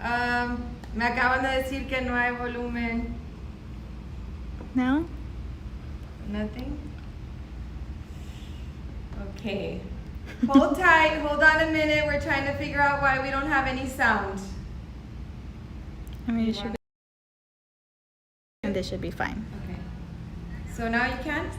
Me acaban de decir que no hay volumen. No? Nothing? Okay. Hold tight, hold on a minute. We're trying to figure out why we don't have any sound. I mean, it should be. And this should be fine. Okay. So now you can?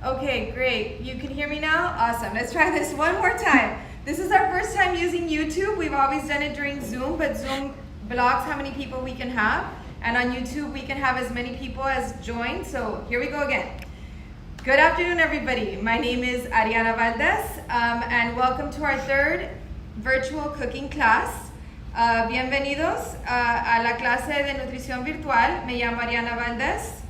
Okay, great. You can hear me now? Awesome. Let's try this one more time. This is our first time using YouTube. We've always done it during Zoom, but Zoom blocks how many people we can have. And on YouTube, we can have as many people as join. So here we go again. Good afternoon, everybody. My name is Ariana Valdez, and welcome to our third virtual cooking class. Bienvenidos a la clase de nutrición virtual. Me llamo Ariana Valdez.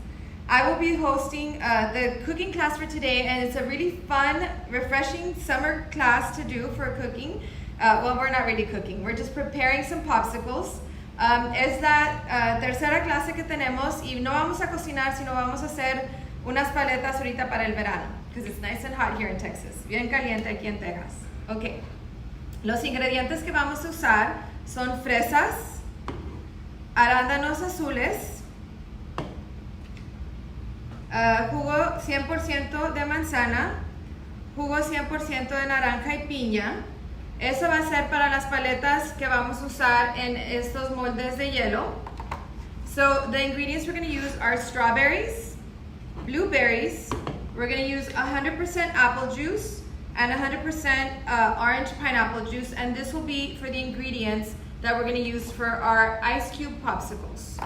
I will be hosting the cooking class for today, and it's a really fun, refreshing summer class to do for cooking. Well, we're not really cooking. We're just preparing some popsicles. Es la tercera clase que tenemos y no vamos a cocinar, sino vamos a hacer unas paletas ahorita para el verano, because it's nice and hot here in Texas. Bien caliente aquí en Texas. Ok. Los ingredientes que vamos a usar son fresas, arándanos azules, jugo 100% de manzana, jugo 100% de naranja y piña. Eso va a ser para las paletas que vamos a usar en estos moldes de hielo. So the ingredients we're going to use are strawberries, blueberries, we're going to use 100% apple juice and 100% orange pineapple juice, and this will be for the ingredients that we're going to use for our ice cube popsicles.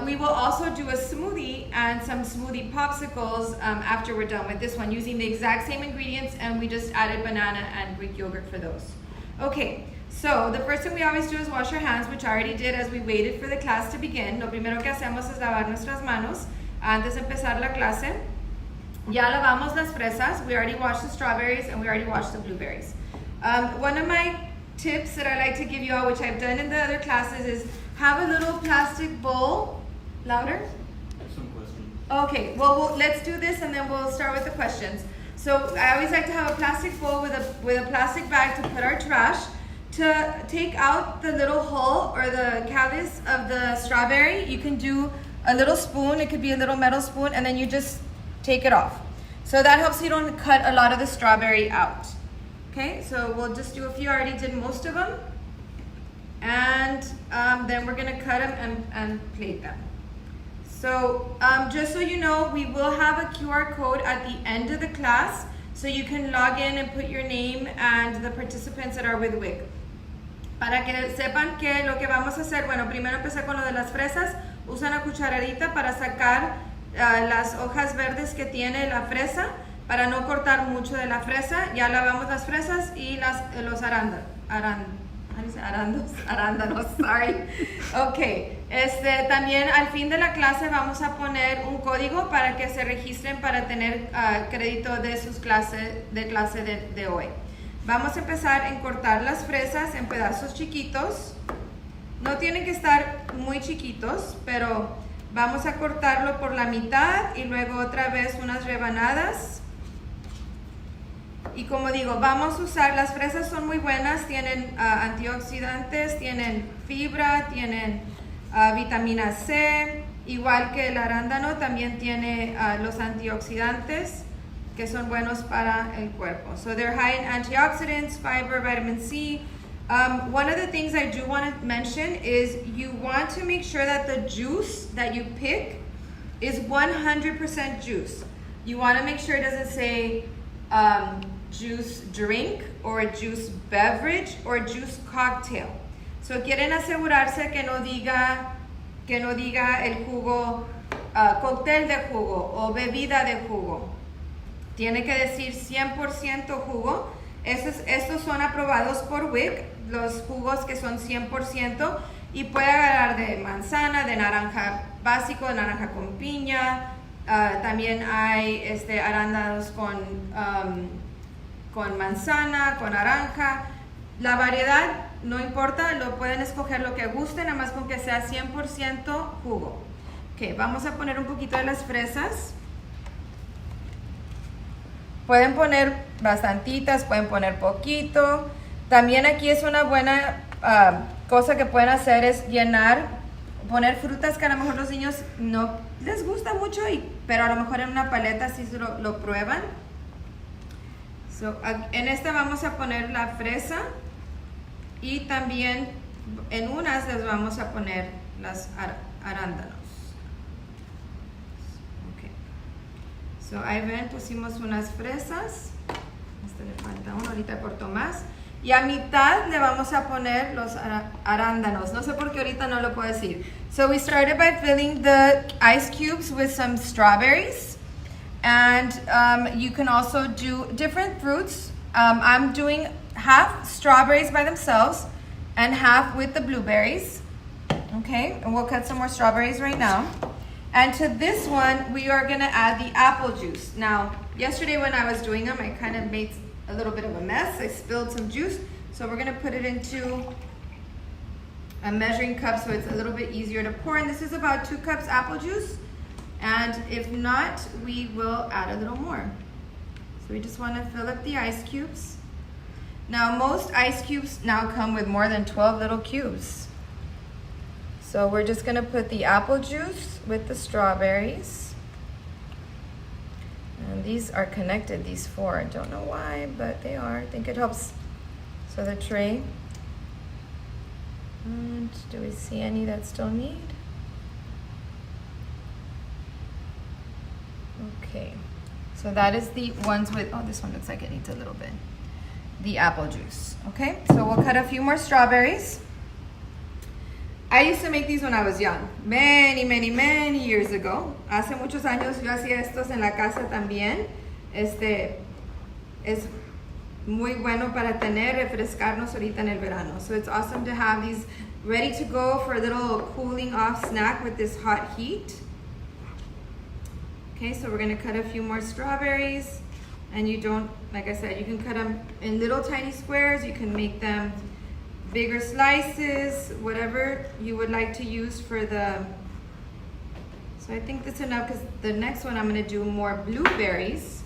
We will also do a smoothie and some smoothie popsicles after we're done with this one, using the exact same ingredients, and we just added banana and Greek yogurt for those. Okay, so the first thing we always do is wash our hands, which I already did as we waited for the class to begin. Lo primero que hacemos es lavar nuestras manos antes de empezar la clase. Ya lavamos las fresas. We already washed the strawberries and we already washed the blueberries. One of my tips that I like to give you all, which I've done in the other classes, is have a little plastic bowl. Louder? Some questions. Okay, well, let's do this and then we'll start with the questions. So I always like to have a plastic bowl with a plastic bag to put our trash. To take out the little hull or the callus of the strawberry, you can do a little spoon. It could be a little metal spoon, and then you just take it off. So that helps you don't cut a lot of the strawberry out. Okay, so we'll just do a few. I already did most of them. And then we're gonna cut them and plate them. So just so you know, we will have a QR code at the end of the class, so you can log in and put your name and the participants that are with WIC. Para que sepan que lo que vamos a hacer, bueno, primero empecé con lo de las fresas. Usa una cucharadita para sacar las hojas verdes que tiene la fresa, para no cortar mucho de la fresa. Ya lavamos las fresas y los arándanos, sorry. Ok, también al fin de la clase vamos a poner un código para que se registren para tener crédito de sus clase de hoy. Vamos a empezar en cortar las fresas en pedazos chiquitos. No tienen que estar muy chiquitos, pero vamos a cortarlo por la mitad y luego otra vez unas rebanadas. Y como digo, vamos a usar, las fresas son muy buenas, tienen antioxidantes, tienen fibra, tienen vitamina C, igual que el arándano también tiene los antioxidantes que son buenos para el cuerpo. So they're high in antioxidants, fiber, vitamin C. One of the things I do want to mention is you want to make sure that the juice that you pick is 100% juice. You want to make sure it doesn't say juice drink or juice beverage or juice cocktail. So quieren asegurarse que no diga el jugo, cóctel de jugo o bebida de jugo. Tiene que decir 100% jugo. Estos son aprobados por WIC, los jugos que son 100%, y puede agarrar de manzana, de naranja básico, de naranja con piña. También hay arándanos con manzana, con naranja. La variedad no importa, lo pueden escoger lo que gusten, nada más con que sea 100% jugo. Ok, vamos a poner un poquito de las fresas. Pueden poner bastantitas, pueden poner poquito. También aquí es una buena cosa que pueden hacer es poner frutas que a lo mejor los niños no les gusta mucho, pero a lo mejor en una paleta sí lo prueban. En esta vamos a poner la fresa y también en unas les vamos a poner las arándanos. Ahí ven, pusimos unas fresas. Este le falta uno, ahorita corto más. Y a mitad le vamos a poner los arándanos. No sé por qué ahorita no lo puedo decir. So we started by filling the ice cubes with some strawberries. And you can also do different fruits. I'm doing half strawberries by themselves and half with the blueberries. Okay, and we'll cut some more strawberries right now. And to this one, we are gonna add the apple juice. Now, yesterday when I was doing them, I kind of made a little bit of a mess. I spilled some juice. So we're gonna put it into a measuring cup so it's a little bit easier to pour. And this is about 2 cups apple juice. And if not, we will add a little more. So we just wanna fill up the ice cubes. Now, most ice cubes now come with more than 12 little cubes. So we're just gonna put the apple juice with the strawberries. And these are connected, these 4. I don't know why, but they are. I think it helps. So the tray. And do we see any that still need? Okay. So that is the ones with, oh, this one looks like it needs a little bit. The apple juice, okay? So we'll cut a few more strawberries. I used to make these when I was young, many years ago. Hace muchos años yo hacía estos en la casa también. Es muy bueno para tener, refrescarnos ahorita en el verano. So it's awesome to have these ready to go for a little cooling off snack with this hot heat. Okay, so we're gonna cut a few more strawberries. And you don't, like I said, you can cut them in little tiny squares. You can make them bigger slices, whatever you would like to use for the, so I think that's enough because the next one I'm gonna do more blueberries.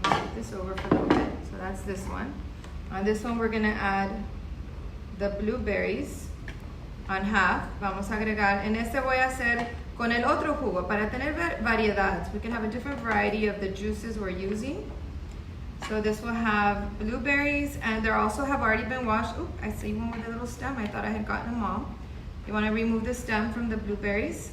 I'll put this over for a little bit. So that's this one. On this one we're gonna add the blueberries on half. Vamos a agregar, en este voy a hacer con el otro jugo para tener variedad. We can have a different variety of the juices we're using. So this will have blueberries, and they also have already been washed. Oh, I see one with a little stem. I thought I had gotten them all. You want to remove the stem from the blueberries.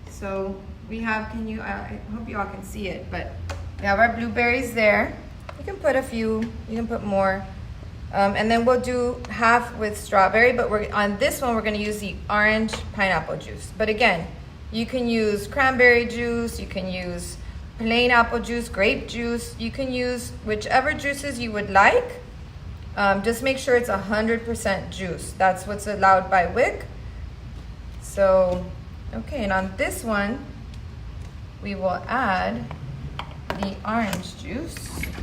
So we have, I hope you all can see it, but we have our blueberries there. You can put a few, you can put more. And then we'll do half with strawberry, but on this one, we're gonna use the orange pineapple juice. But again, you can use cranberry juice, you can use plain apple juice, grape juice. You can use whichever juices you would like. Just make sure it's 100% juice. That's what's allowed by WIC. So, okay, and on this one, we will add the orange juice,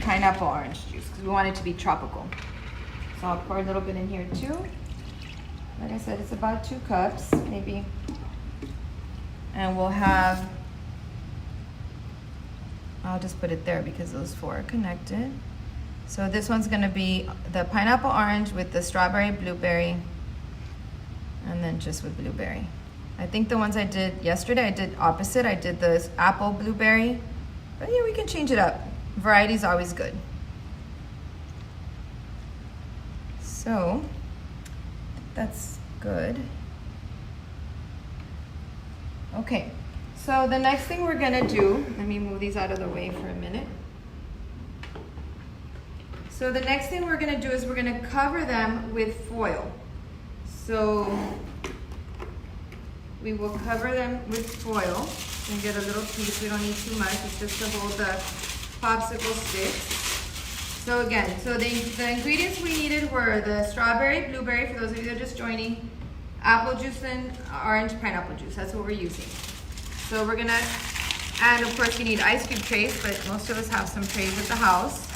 pineapple orange juice, because we want it to be tropical. So I'll pour a little bit in here too. Like I said, it's about 2 cups, maybe. And we'll have, I'll just put it there because those 4 are connected. So this one's gonna be the pineapple orange with the strawberry blueberry, and then just with blueberry. I think the ones I did yesterday, I did opposite. I did the apple blueberry, but yeah, we can change it up. Variety is always good. So that's good. Okay. So the next thing we're gonna do, let me move these out of the way for a minute. So the next thing we're gonna do is we're gonna cover them with foil. So we will cover them with foil and get a little piece. We don't need too much. It's just to hold the popsicle sticks. So again, so the ingredients we needed were the strawberry, blueberry, for those of you that are just joining, apple juice and orange pineapple juice. That's what we're using. So we're gonna, and of course you need ice cube trays, but most of us have some trays at the house.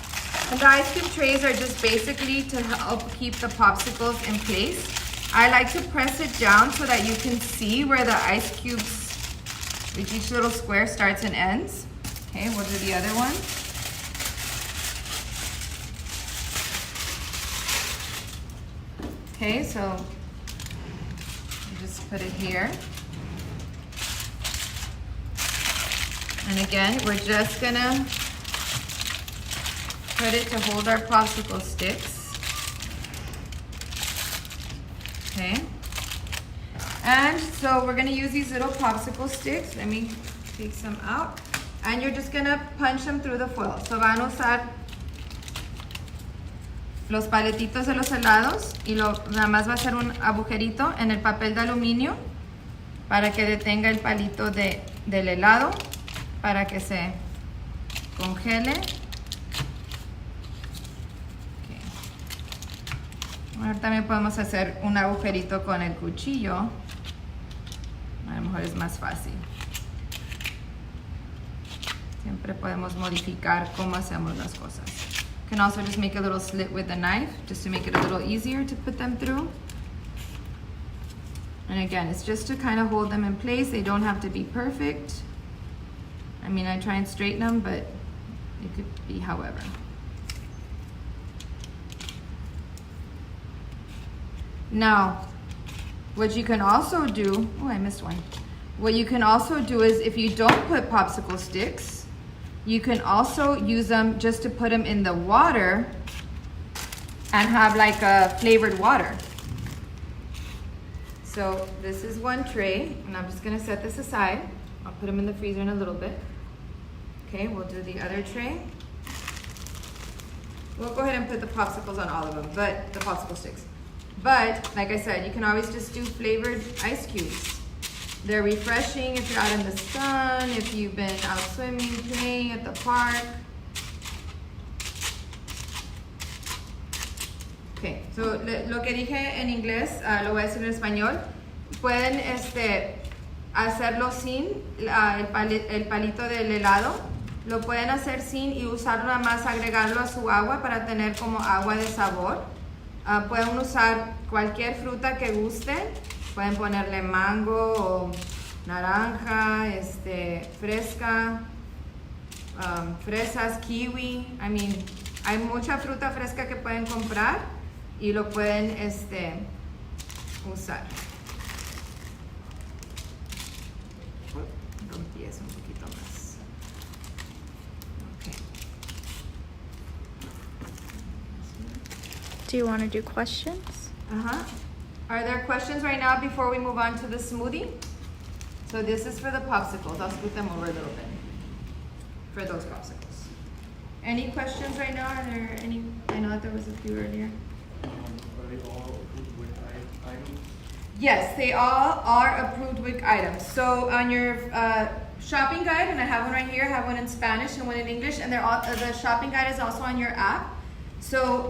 And the ice cube trays are just basically to help keep the popsicles in place. I like to press it down so that you can see where the ice cubes, with each little square starts and ends. Okay, we'll do the other one. Okay, so you just put it here. And again, we're just gonna put it to hold our popsicle sticks. Okay. And so we're gonna use these little popsicle sticks. Let me take some out. And you're just gonna punch them through the foil. So van a usar los paletitos de los helados y nada más va a ser un agujerito en el papel de aluminio para que detenga el palito del helado, para que se congele. Okay. Ahora también podemos hacer un agujerito con el cuchillo. A lo mejor es más fácil. Siempre podemos modificar cómo hacemos las cosas. You can also just make a little slit with the knife just to make it a little easier to put them through. And again, it's just to kind of hold them in place. They don't have to be perfect. I mean, I try and straighten them, but it could be however. Now, what you can also do, oh, I missed one. What you can also do is if you don't put popsicle sticks, you can also use them just to put them in the water and have like a flavored water. So this is one tray, and I'm just gonna set this aside. I'll put them in the freezer in a little bit. Okay, we'll do the other tray. We'll go ahead and put the popsicles on all of them, but the popsicle sticks. But like I said, you can always just do flavored ice cubes. They're refreshing if you're out in the sun, if you've been out swimming, playing at the park. Okay, so lo que dije en inglés, lo voy a decir en español. Pueden hacerlo sin el palito del helado. Lo pueden hacer sin y usarlo nada más, agregarlo a su agua para tener como agua de sabor. Pueden usar cualquier fruta que gusten. Pueden ponerle mango o naranja, fresca, fresas, kiwi. I mean, hay mucha fruta fresca que pueden comprar y lo pueden usar. Rompí eso un poquito más. Okay. Do you want to do questions? Uh-huh. Are there questions right now before we move on to the smoothie? So this is for the popsicles. I'll scoot them over a little bit for those popsicles. Any questions right now? Are there any? I know that there was a few earlier. Are they all approved WIC items? Yes, they all are approved WIC items. So on your shopping guide, and I have one right here, I have one in Spanish and one in English, and they're all, the shopping guide is also on your app. So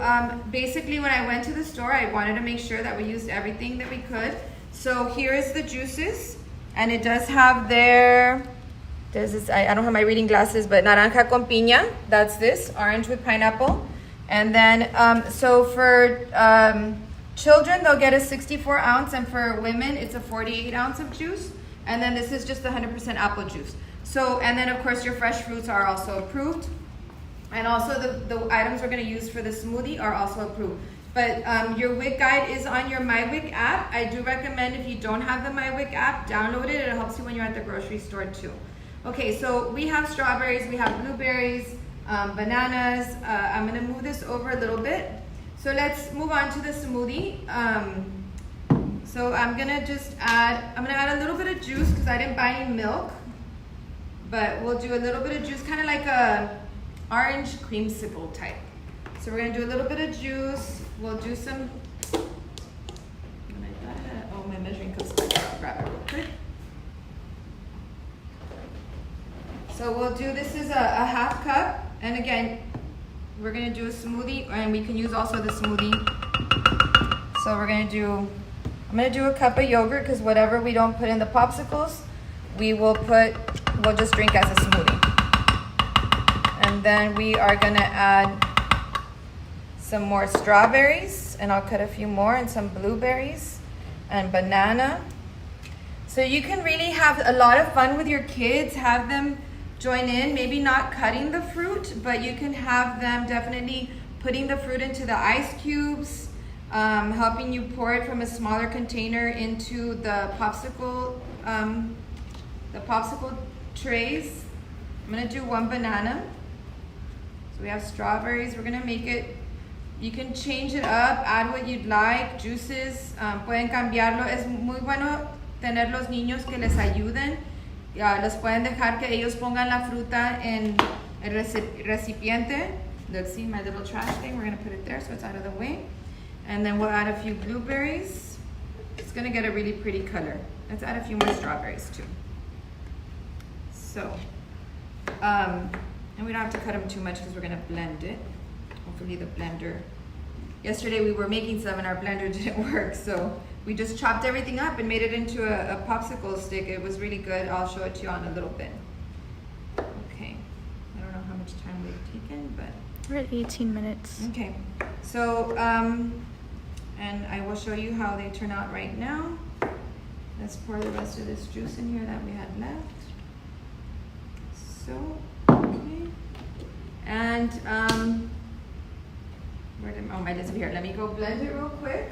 basically when I went to the store, I wanted to make sure that we used everything that we could. So here is the juices, and it does have I don't have my reading glasses, but naranja con piña, that's this, orange with pineapple. And then, so for children, they'll get a 64 ounce, and for women, it's a 48 ounce of juice. And then this is just 100% apple juice. So, and then of course your fresh fruits are also approved. And also the items we're going to use for the smoothie are also approved. But your WIC guide is on your MyWIC app. I do recommend if you don't have the MyWIC app, download it. It helps you when you're at the grocery store too. Okay, so we have strawberries, we have blueberries, bananas. I'm going to move this over a little bit. So let's move on to the smoothie. So I'm going to add a little bit of juice because I didn't buy any milk. But we'll do a little bit of juice, kind of like a orange creamsicle type. So we're going to do a little bit of juice. We'll do some, my measuring cup's back there. I'll grab it real quick. So we'll do, this is a half cup. And again, we're going to do a smoothie, and we can use also the smoothie. So I'm going to do a cup of yogurt because whatever we don't put in the popsicles, we'll just drink as a smoothie. And then we are gonna add some more strawberries, and I'll cut a few more, and some blueberries and banana. So you can really have a lot of fun with your kids, have them join in, maybe not cutting the fruit, but you can have them definitely putting the fruit into the ice cubes, helping you pour it from a smaller container into the popsicle trays. I'm gonna do 1 banana. So we have strawberries. We're gonna make it, you can change it up, add what you'd like, juices, pueden cambiarlo. Es muy bueno tener los niños que les ayuden. Los pueden dejar que ellos pongan la fruta en el recipiente. Let's see my little trash thing. We're gonna put it there so it's out of the way. And then we'll add a few blueberries. It's gonna get a really pretty color. Let's add a few more strawberries too. So, and we don't have to cut them too much because we're gonna blend it. Hopefully the blender. Yesterday we were making some and our blender didn't work, so we just chopped everything up and made it into a popsicle stick. It was really good. I'll show it to you on a little bit. Okay, I don't know how much time we've taken, but We're at 18 minutes. okay. So, and I will show you how they turn out right now. Let's pour the rest of this juice in here that we had left. So, okay. And, where did, oh, my list here. Let me go blend it real quick.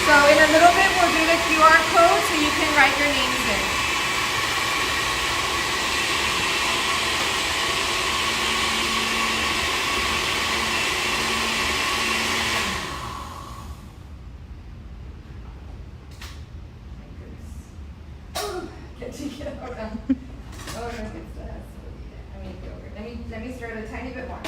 So in a little bit, we'll do the QR code so you can write your names in. Let me stir it a tiny bit more.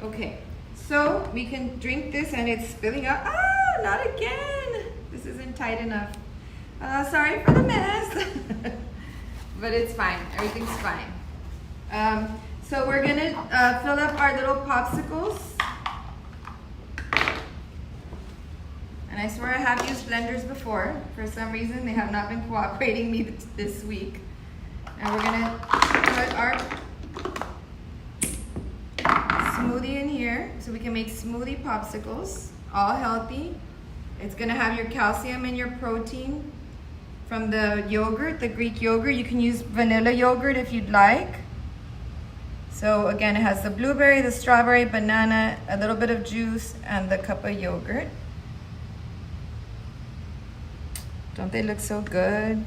Okay, so we can drink this and it's spilling out. Ah, not again. This isn't tight enough. Sorry for the mess. But it's fine, everything's fine. So we're gonna fill up our little popsicles. And I swear I have used blenders before. For some reason, they have not been cooperating me this week. And we're gonna put our smoothie in here so we can make smoothie popsicles, all healthy. It's gonna have your calcium and your protein from the yogurt, the Greek yogurt. You can use vanilla yogurt if you'd like. So again, it has the blueberry, the strawberry, banana, a little bit of juice, and the cup of yogurt. Don't they look so good?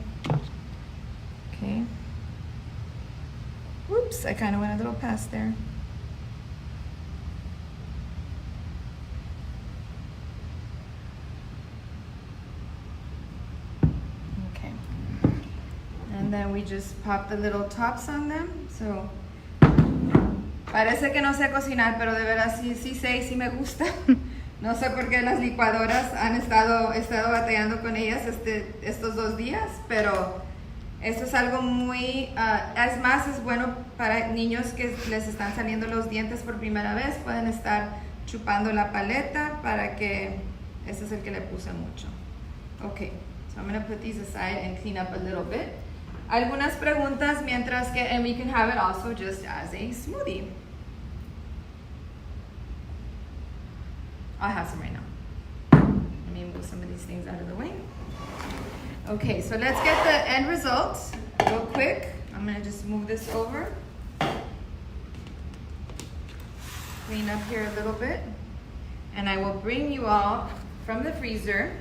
Okay. Whoops, I kind of went a little past there. Okay. And then we just pop the little tops on them. So, parece que no sé cocinar, pero de veras sí sé y sí me gusta. No sé por qué las licuadoras han estado batallando con ellas estos 2 días, pero esto es algo muy, es más, es bueno para niños que les están saliendo los dientes por primera vez, pueden estar chupando la paleta para que, este es el que le puse mucho. Okay, so I'm going to put these aside and clean up a little bit. Algunas preguntas mientras que, and we can have it also just as a smoothie. I'll have some right now. Let me move some of these things out of the way. Okay, so let's get the end result real quick. I'm gonna just move this over. Clean up here a little bit. And I will bring you all from the freezer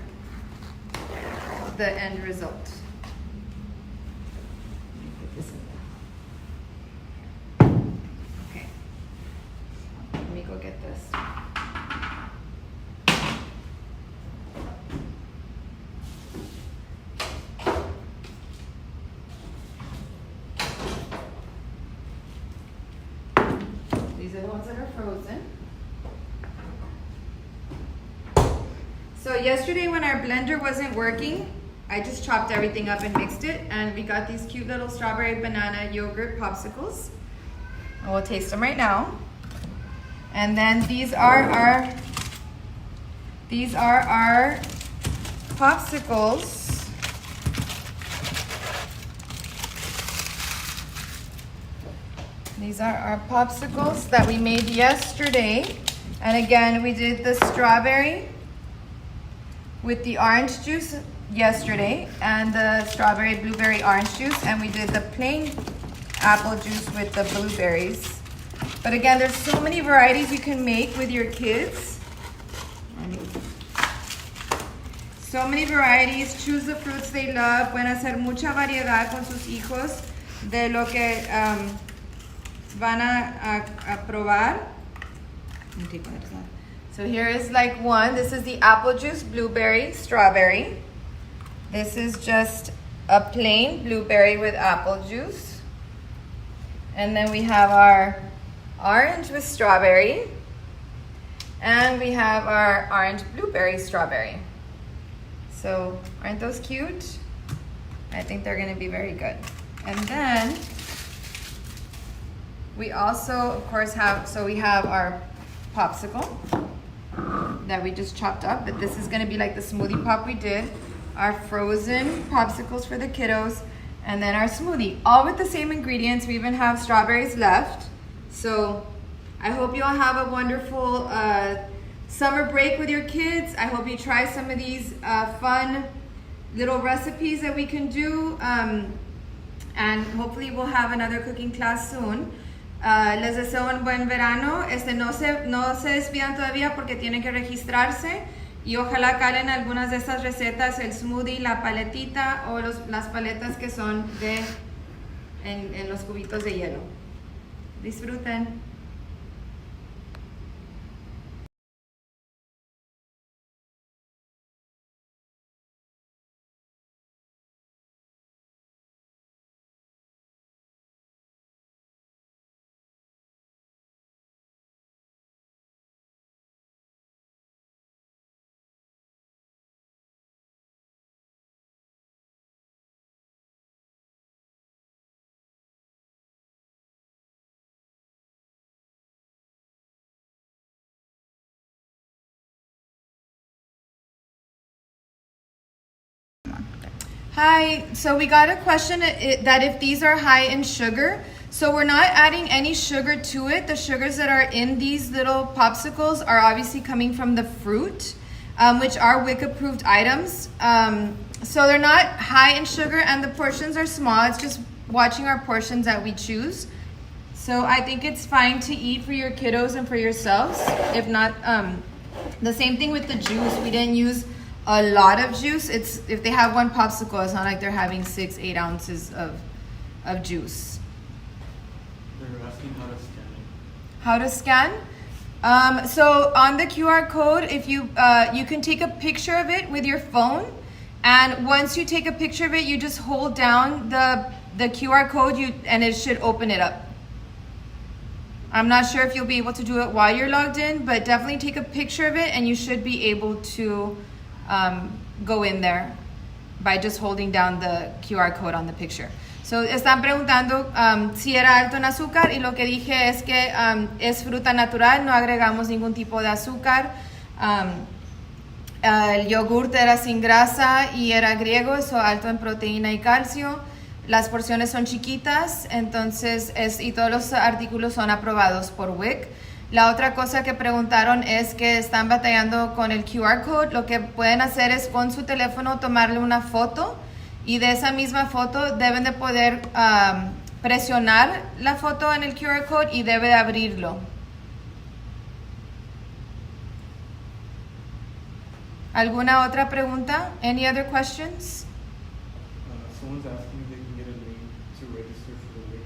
the end result. Let me put this in there. Okay. Let me go get this. These are the ones that are frozen. So yesterday when our blender wasn't working, I just chopped everything up and mixed it, and we got these cute little strawberry banana yogurt popsicles. And we'll taste them right now. And then these are our popsicles. These are our popsicles that we made yesterday. And again, we did the strawberry with the orange juice yesterday and the strawberry blueberry orange juice, and we did the plain apple juice with the blueberries. But again, there's so many varieties you can make with your kids. So many varieties. Choose the fruits they love. Pueden hacer mucha variedad con sus hijos de lo que van a probar. So here is like one. This is the apple juice, blueberry, strawberry. This is just a plain blueberry with apple juice. And then we have our orange with strawberry. And we have our orange blueberry strawberry. So aren't those cute? I think they're gonna be very good. And then we also, of course, we have our popsicle that we just chopped up, but this is gonna be like the smoothie pop we did. Our frozen popsicles for the kiddos, and then our smoothie, all with the same ingredients. We even have strawberries left. So I hope you all have a wonderful summer break with your kids. I hope you try some of these fun little recipes that we can do, and hopefully we'll have another cooking class soon. Les deseo un buen verano. No se despidan todavía porque tienen que registrarse. Y ojalá calen algunas de estas recetas, el smoothie, la paletita o las paletas que son en los cubitos de hielo. Disfruten. Hi, so we got a question that if these are high in sugar. So we're not adding any sugar to it. The sugars that are in these little popsicles are obviously coming from the fruit, which are WIC approved items. So they're not high in sugar and the portions are small. It's just watching our portions that we choose. So I think it's fine to eat for your kiddos and for yourselves. If not, the same thing with the juice. We didn't use a lot of juice. It's if they have one popsicle, it's not like they're having 6-8 ounces of juice. They're asking how to scan it. How to scan? So on the QR code, if you can take a picture of it with your phone, and once you take a picture of it, you just hold down the QR code and it should open it up. I'm not sure if you'll be able to do it while you're logged in, but definitely take a picture of it and you should be able to go in there by just holding down the QR code on the picture. So están preguntando si era alto en azúcar, y lo que dije es que es fruta natural, no agregamos ningún tipo de azúcar. El yogurt era sin grasa y era griego, eso alto en proteína y calcio. Las porciones son chiquitas, entonces y todos los artículos son aprobados por WIC. La otra cosa que preguntaron es que están batallando con el QR code. Lo que pueden hacer es con su teléfono tomarle una foto, y de esa misma foto deben de poder presionar la foto en el QR code y debe de abrirlo. ¿Alguna otra pregunta? Any other questions? Someone's asking if they can get a link to register for the WIC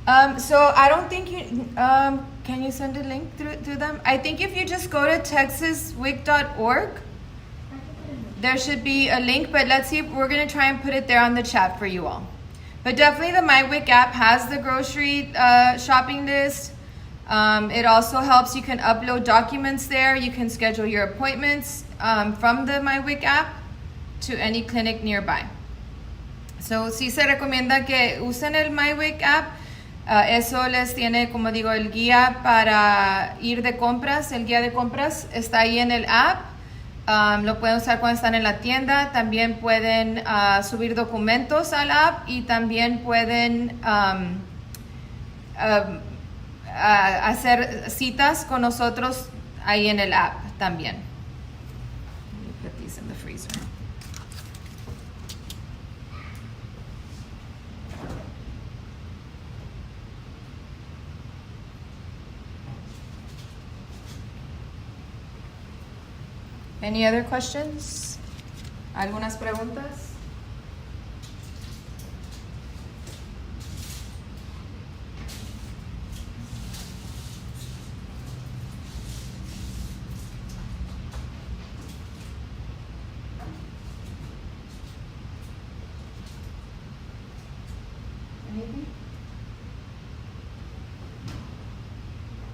app. So I don't think you, can you send a link to them? I think if you just go to texaswic.org, there should be a link, but let's see, we're gonna try and put it there on the chat for you all. But definitely the MyWIC app has the grocery shopping list. It also helps, you can upload documents there, you can schedule your appointments from the MyWIC app to any clinic nearby. So sí se recomienda que usen el MyWIC app. Eso les tiene, como digo, el guía para ir de compras. El guía de compras está ahí en el app. Lo pueden usar cuando están en la tienda. También pueden subir documentos al app, y también pueden hacer citas con nosotros ahí en el app también. Let me put these in the freezer. Any other questions? ¿Algunas preguntas? Anything?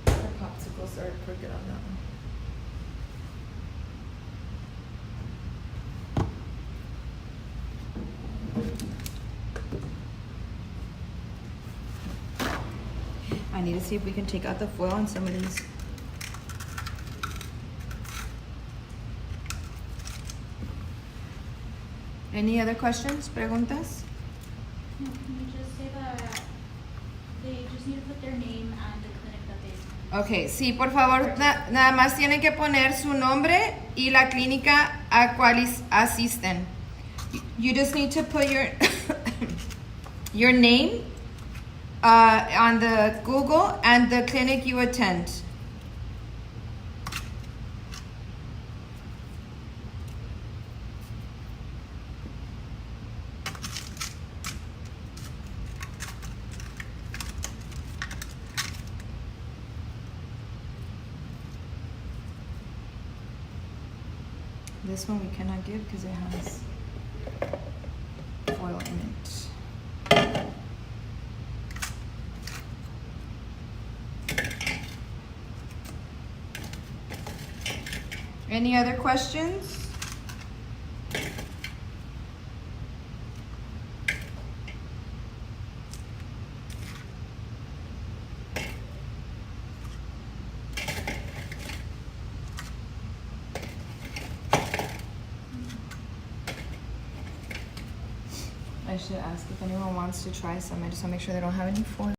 The popsicles are crooked on that one. I need to see if we can take out the foil on some of these. Any other questions? Preguntas? No, can you just say that they just need to put their name and the clinic that they Okay, sí, por favor, nada más tienen que poner su nombre y la clínica a cual asisten. You just need to put your your name on the Google and the clinic you attend. This one we cannot give because it has foil in it. Any other questions? I should ask if anyone wants to try some. I just want to make sure they don't have any foil.